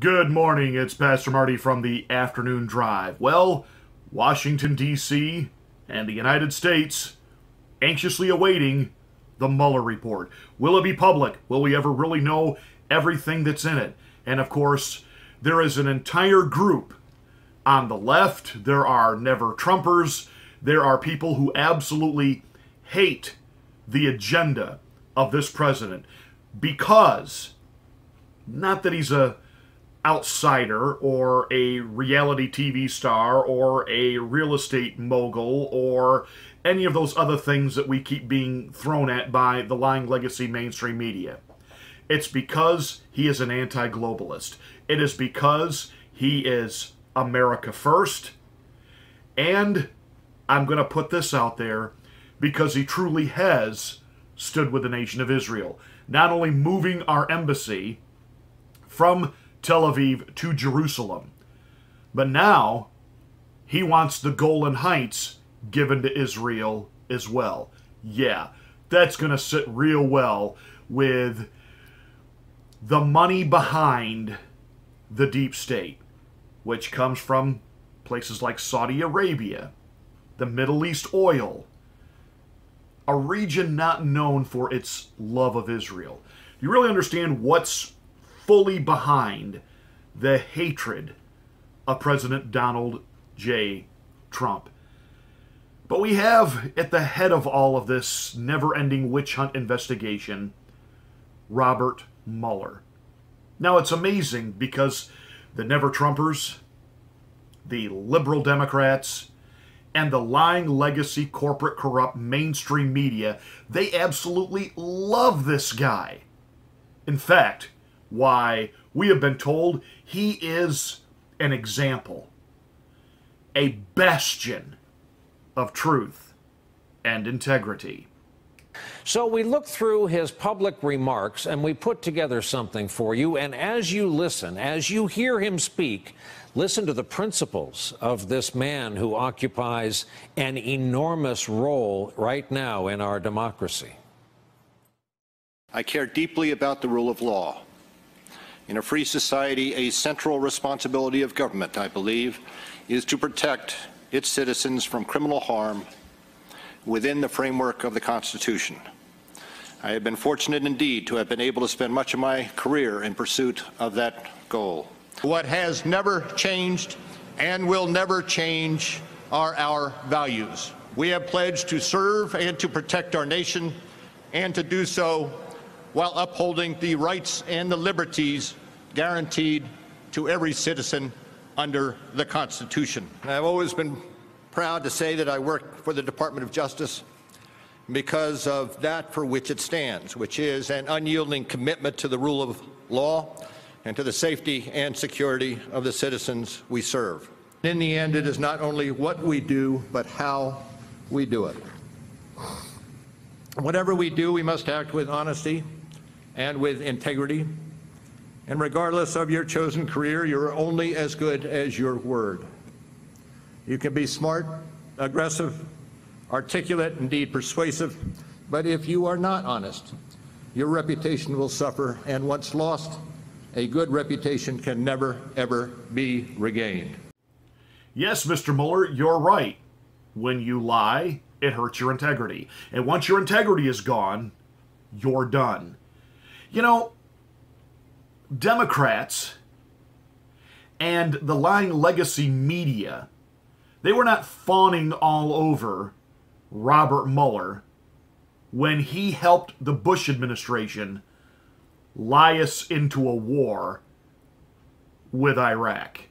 Good morning, it's Pastor Marty from the Afternoon Drive. Well, Washington, D.C. and the United States anxiously awaiting the Mueller report. Will it be public? Will we ever really know everything that's in it? And of course, there is an entire group on the left. There are never-Trumpers. There are people who absolutely hate the agenda of this president because, not that he's a outsider or a reality TV star or a real estate mogul or any of those other things that we keep being thrown at by the lying legacy mainstream media. It's because he is an anti-globalist. It is because he is America first. And I'm going to put this out there because he truly has stood with the nation of Israel. Not only moving our embassy from Tel Aviv to Jerusalem, but now he wants the Golan Heights given to Israel as well. Yeah, that's going to sit real well with the money behind the deep state, which comes from places like Saudi Arabia, the Middle East oil, a region not known for its love of Israel. You really understand what's fully behind the hatred of President Donald J. Trump. But we have at the head of all of this never-ending witch hunt investigation, Robert Mueller. Now it's amazing because the never-Trumpers, the liberal Democrats, and the lying legacy corporate corrupt mainstream media, they absolutely love this guy. In fact, why, we have been told he is an example, a bastion of truth and integrity. So we looked through his public remarks and we put together something for you. And as you listen, as you hear him speak, listen to the principles of this man who occupies an enormous role right now in our democracy. I care deeply about the rule of law. In a free society, a central responsibility of government, I believe, is to protect its citizens from criminal harm within the framework of the Constitution. I have been fortunate indeed to have been able to spend much of my career in pursuit of that goal. What has never changed and will never change are our values. We have pledged to serve and to protect our nation and to do so while upholding the rights and the liberties guaranteed to every citizen under the Constitution. I've always been proud to say that I work for the Department of Justice because of that for which it stands, which is an unyielding commitment to the rule of law and to the safety and security of the citizens we serve. In the end, it is not only what we do, but how we do it. Whatever we do, we must act with honesty and with integrity. And regardless of your chosen career, you're only as good as your word. You can be smart, aggressive, articulate, indeed persuasive, but if you are not honest, your reputation will suffer, and once lost, a good reputation can never, ever be regained. Yes, Mr. Mueller, you're right. When you lie, it hurts your integrity. And once your integrity is gone, you're done. You know, Democrats and the lying legacy media, they were not fawning all over Robert Mueller when he helped the Bush administration lie us into a war with Iraq.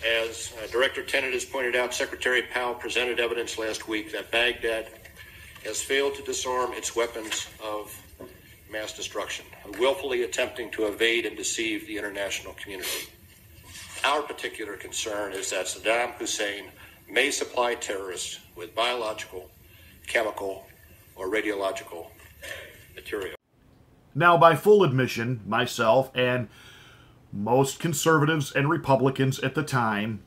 As Director Tenet has pointed out, Secretary Powell presented evidence last week that Baghdad has failed to disarm its weapons of mass destruction, willfully attempting to evade and deceive the international community. Our particular concern is that Saddam Hussein may supply terrorists with biological, chemical, or radiological material. Now, by full admission, myself and most conservatives and Republicans at the time,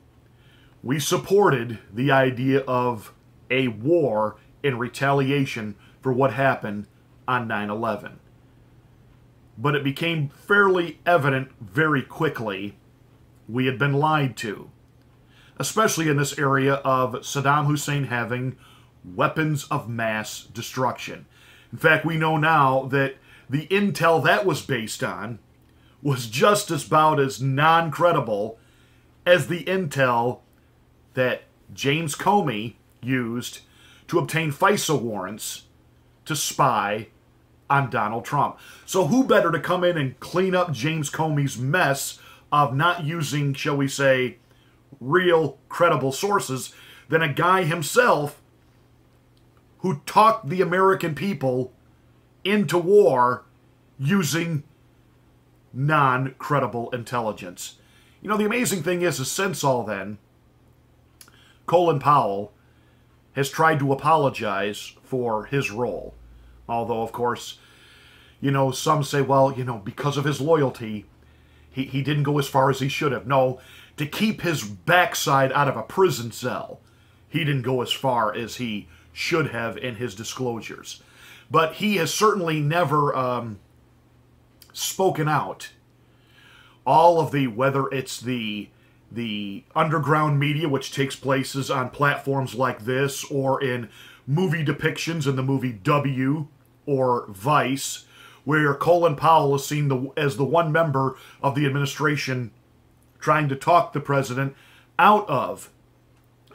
we supported the idea of a war in retaliation for what happened on 9/11. but it became fairly evident very quickly we had been lied to, especially in this area of Saddam Hussein having weapons of mass destruction. In fact, we know now that the intel that was based on was just about as non-credible as the intel that James Comey used to obtain FISA warrants to spy on Donald Trump. So who better to come in and clean up James Comey's mess of not using, shall we say, real credible sources than a guy himself who talked the American people into war using non-credible intelligence. You know, the amazing thing is since all then, Colin Powell has tried to apologize for his role. Although, of course, you know, some say, well, you know, because of his loyalty, he didn't go as far as he should have. No, to keep his backside out of a prison cell, he didn't go as far as he should have in his disclosures. But he has certainly never spoken out. All of the, whether it's the underground media, which takes places on platforms like this, or in movie depictions in the movie W or Vice, where Colin Powell is seen as the one member of the administration trying to talk the president out of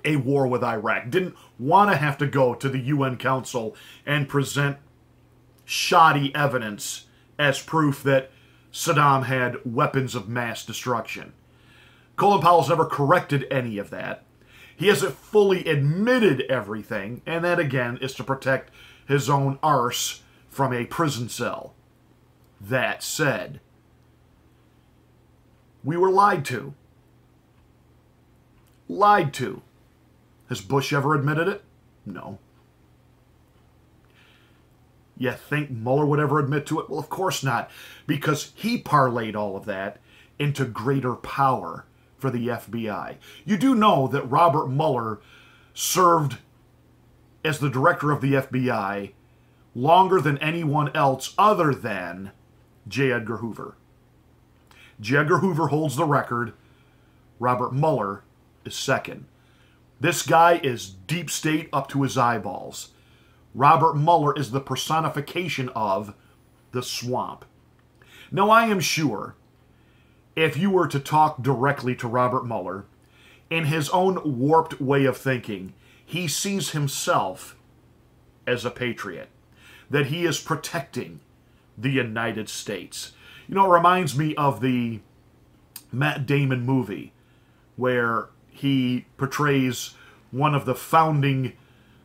a war with Iraq. Didn't want to have to go to the UN Council and present shoddy evidence as proof that Saddam had weapons of mass destruction. Colin Powell's never corrected any of that. He hasn't fully admitted everything, and that again is to protect his own arse from a prison cell. That said, we were lied to. Lied to. Has Bush ever admitted it? No. You think Mueller would ever admit to it? Well, of course not, because he parlayed all of that into greater power for the FBI. You do know that Robert Mueller served as the director of the FBI longer than anyone else other than J. Edgar Hoover. J. Edgar Hoover holds the record. Robert Mueller is second. This guy is deep state up to his eyeballs. Robert Mueller is the personification of the swamp. Now, I am sure if you were to talk directly to Robert Mueller, in his own warped way of thinking, he sees himself as a patriot, that he is protecting the United States. You know, it reminds me of the Matt Damon movie where he portrays one of the founding,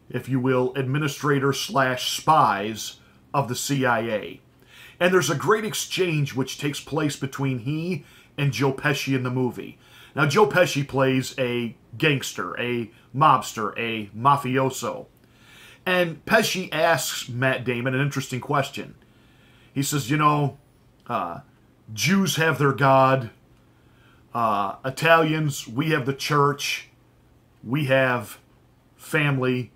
if you will, administrators/spies of the CIA. And there's a great exchange which takes place between he and Joe Pesci in the movie. Now, Joe Pesci plays a gangster, a mobster, a mafioso. And Pesci asks Matt Damon an interesting question. He says, you know, Jews have their God. Italians, we have the church. We have family.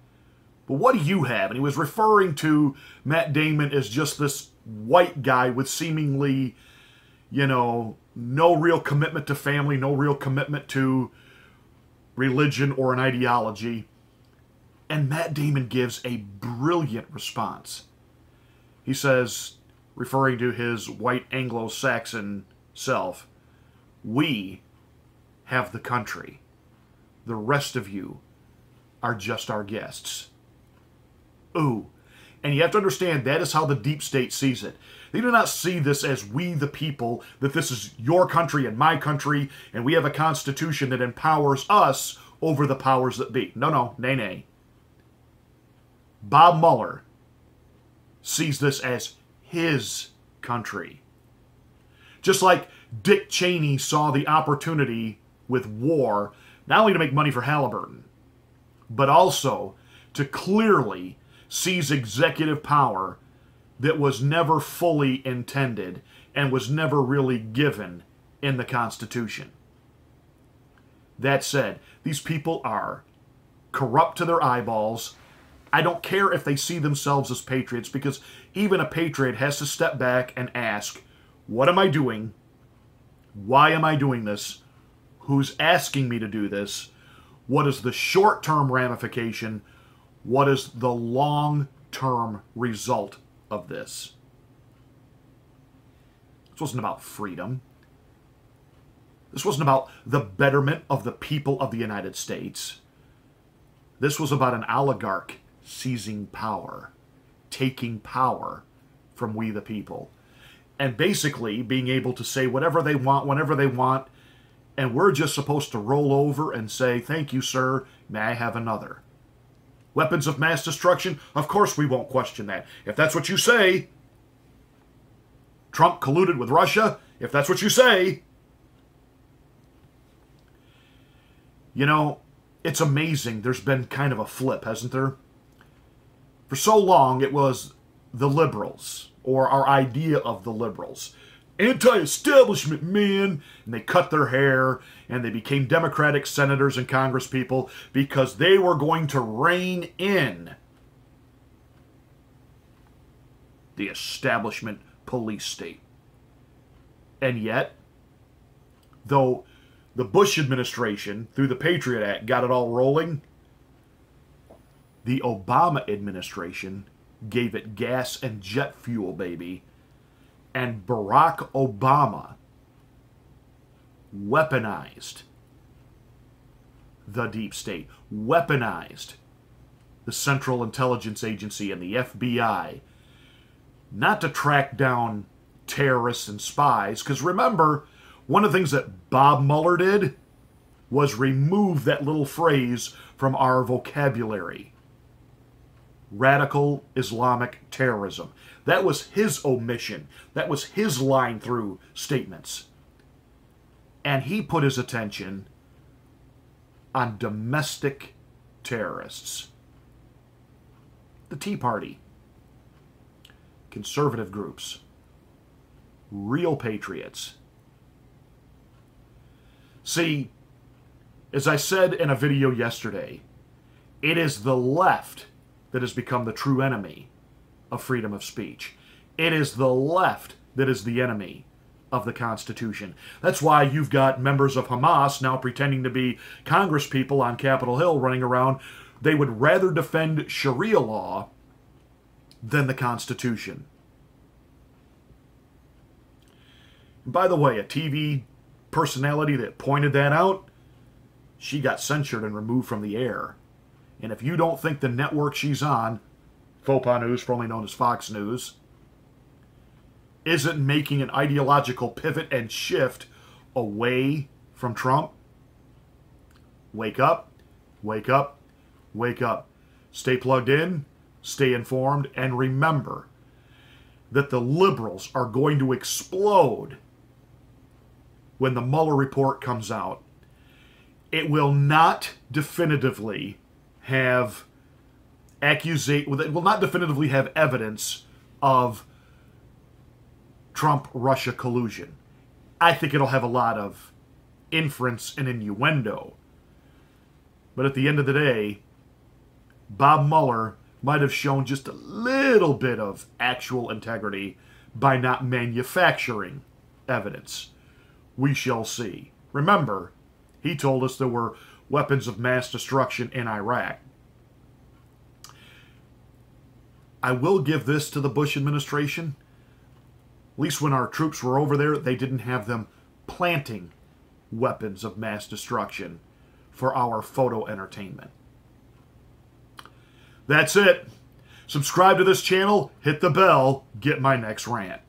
But what do you have? And he was referring to Matt Damon as just this white guy with seemingly, you know, no real commitment to family, no real commitment to religion or an ideology. And Matt Damon gives a brilliant response. He says, referring to his white Anglo-Saxon self, "We have the country. The rest of you are just our guests." Ooh. And you have to understand, that is how the deep state sees it. They do not see this as we the people, that this is your country and my country, and we have a constitution that empowers us over the powers that be. No, no, nay, nay. Bob Mueller sees this as his country. Just like Dick Cheney saw the opportunity with war, not only to make money for Halliburton, but also to clearly seize executive power that was never fully intended and was never really given in the Constitution. That said, these people are corrupt to their eyeballs. I don't care if they see themselves as patriots, because even a patriot has to step back and ask, What am I doing? Why am I doing this? Who's asking me to do this? What is the short-term ramification? What is the long-term result of this? This wasn't about freedom. This wasn't about the betterment of the people of the United States. This was about an oligarch seizing power, taking power from we the people, and basically being able to say whatever they want, whenever they want, and we're just supposed to roll over and say, thank you, sir, may I have another? Weapons of mass destruction? Of course we won't question that. If that's what you say, Trump colluded with Russia, if that's what you say, you know, it's amazing. There's been kind of a flip, hasn't there? For so long, it was the liberals, or our idea of the liberals. Anti-establishment, man! And they cut their hair, and they became Democratic senators and congresspeople because they were going to rein in the establishment police state. And yet, though the Bush administration, through the Patriot Act, got it all rolling, the Obama administration gave it gas and jet fuel, baby. And Barack Obama weaponized the deep state, weaponized the Central Intelligence Agency and the FBI, not to track down terrorists and spies, because remember, one of the things that Bob Mueller did was remove that little phrase from our vocabulary. Radical Islamic terrorism. That was his omission. That was his line through statements. And he put his attention on domestic terrorists. The Tea Party. Conservative groups. Real patriots. See, as I said in a video yesterday, it is the left that has become the true enemy of freedom of speech. It is the left that is the enemy of the Constitution. That's why you've got members of Hamas now pretending to be congresspeople on Capitol Hill running around. They would rather defend Sharia law than the Constitution. And by the way, a TV personality that pointed that out, she got censored and removed from the air. And if you don't think the network she's on, Faux Pas News, formerly known as Fox News, isn't making an ideological pivot and shift away from Trump, wake up, wake up, wake up. Stay plugged in, stay informed, and remember that the liberals are going to explode when the Mueller report comes out. It will not definitively have it will not definitively have evidence of Trump-Russia collusion. I think it'll have a lot of inference and innuendo. But at the end of the day, Bob Mueller might have shown just a little bit of actual integrity by not manufacturing evidence. We shall see. Remember, he told us there were weapons of mass destruction in Iraq. I will give this to the Bush administration. At least when our troops were over there, they didn't have them planting weapons of mass destruction for our photo entertainment. That's it. Subscribe to this channel, hit the bell, get my next rant.